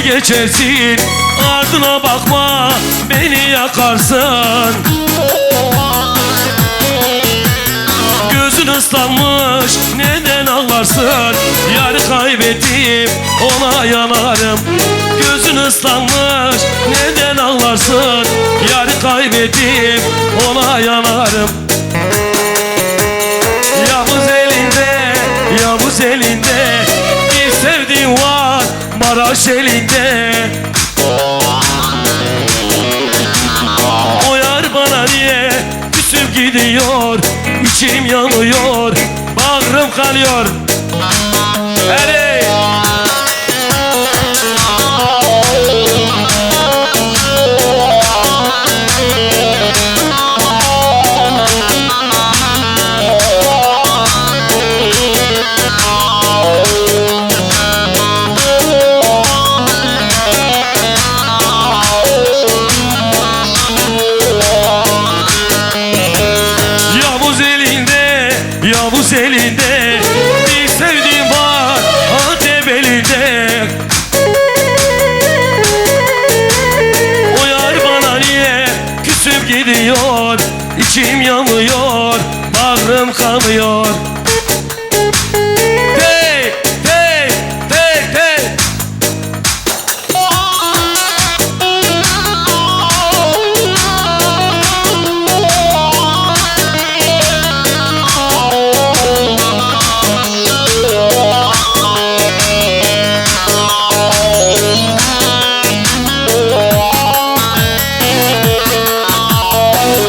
geçersin, ardına bakma beni yakarsın. Gözün ıslanmış neden ağlarsın? Yarı kaybettim ona yanarım. Gözün ıslanmış neden ağlarsın? Yarı kaybettim ona yanarım. Yavuz elinde, Yavuz elinde, bir sevdiğim var Maraş elinde. O yar bana niye küsüp gidiyor? İçim yanıyor, bağrım kanıyor. Hey! Yavuz elinde, bir sevdiğim var Antep elinde. O yar bana niye küsüp gidiyor? İçim yanıyor, bağrım kanıyor.